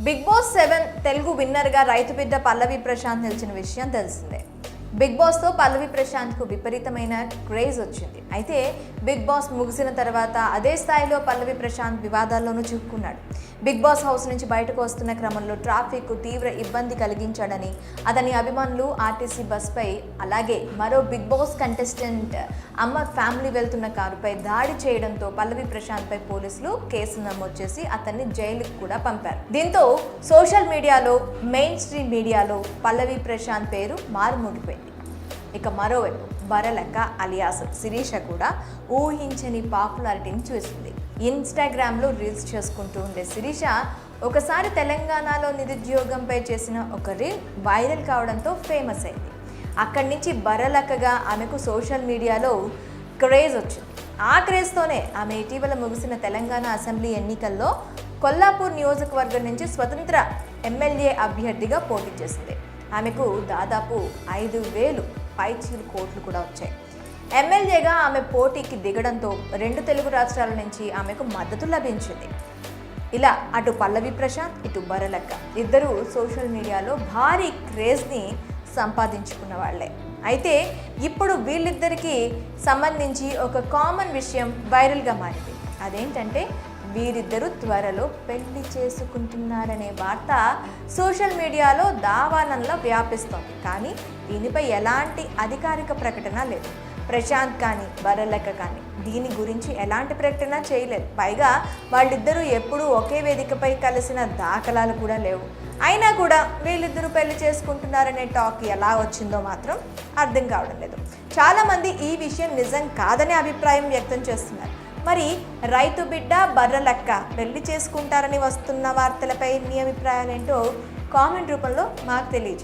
Big boss 7 Telugu విన్నర్గా రైతు బిడ్డ పల్లవి ప్రశాంత్ నిలిచిన విషయం తెలిసిందే. బిగ్ బాస్తో పల్లవి ప్రశాంత్కు విపరీతమైన క్రేజ్ వచ్చింది. అయితే బిగ్ బాస్ ముగిసిన తర్వాత అదే స్థాయిలో పల్లవి ప్రశాంత్ వివాదాల్లోనూ చిక్కుకున్నాడు. బిగ్ బాస్ హౌస్ నుంచి బయటకు వస్తున్న క్రమంలో ట్రాఫిక్ తీవ్ర ఇబ్బంది కలిగించాడని, అతని అభిమానులు ఆర్టీసీ బస్పై, అలాగే మరో బిగ్ బాస్ కంటెస్టెంట్ అమ్మ ఫ్యామిలీ వెళ్తున్న కారుపై దాడి చేయడంతో పల్లవి ప్రశాంత్పై పోలీసులు కేసు నమోదు చేసి అతన్ని జైలుకు కూడా పంపారు. దీంతో సోషల్ మీడియాలో, మెయిన్ స్ట్రీమ్ మీడియాలో పల్లవి ప్రశాంత్ పేరు మారుమోగిపోయింది. ఇక మరోవైపు బరలక్క అలియాస్ శిరీష కూడా ఊహించని పాపులారిటీని చూసింది. ఇన్స్టాగ్రామ్లో రీల్స్ చేసుకుంటూ ఉండే శిరీష ఒకసారి తెలంగాణలో నిరుద్యోగంపై చేసిన ఒక రీల్ వైరల్ కావడంతో ఫేమస్ అయింది. అక్కడి నుంచి బరలక్కగా ఆమెకు సోషల్ మీడియాలో క్రేజ్ వచ్చింది. ఆ క్రేజ్తోనే ఆమె ఇటీవల ముగిసిన తెలంగాణ అసెంబ్లీ ఎన్నికల్లో కొల్లాపూర్ నియోజకవర్గం నుంచి స్వతంత్ర ఎమ్మెల్యే అభ్యర్థిగా పోటీ చేసింది. ఆమెకు దాదాపు 5,000 పైచీలు కోట్లు కూడా వచ్చాయి. ఎమ్మెల్యేగా ఆమె పోటీకి దిగడంతో 2 తెలుగు రాష్ట్రాల నుంచి ఆమెకు మద్దతు లభించింది. ఇలా అటు పల్లవి ప్రశాంత్, ఇటు బరలక్క ఇద్దరు సోషల్ మీడియాలో భారీ క్రేజ్ని సంపాదించుకున్న వాళ్లే. అయితే ఇప్పుడు వీళ్ళిద్దరికీ సంబంధించి ఒక కామన్ విషయం వైరల్గా మారింది. అదేంటంటే వీరిద్దరూ త్వరలో పెళ్లి చేసుకుంటున్నారనే వార్త సోషల్ మీడియాలో దావానంలా వ్యాపిస్తోంది. కానీ దీనిపై ఎలాంటి అధికారిక ప్రకటన లేదు. ప్రశాంత్ కానీ బరలక్క కానీ దీని గురించి ఎలాంటి ప్రకటన చేయలేదు. పైగా వాళ్ళిద్దరూ ఎప్పుడూ ఒకే వేదికపై కలిసిన దాఖలాలు కూడా లేవు. అయినా కూడా వీళ్ళిద్దరూ పెళ్లి చేసుకుంటున్నారనే టాక్ ఎలా వచ్చిందో మాత్రం అర్థం కావడం లేదు. చాలామంది ఈ విషయం నిజం కాదనే అభిప్రాయం వ్యక్తం చేస్తున్నారు. మరి రైతు బిడ్డ బర్రలక్క పెళ్లి చేసుకుంటారని వస్తున్న వార్తలపై మీ అభిప్రాయాలు ఏంటో కామెంట్ రూపంలో మాకు తెలియజేయండి.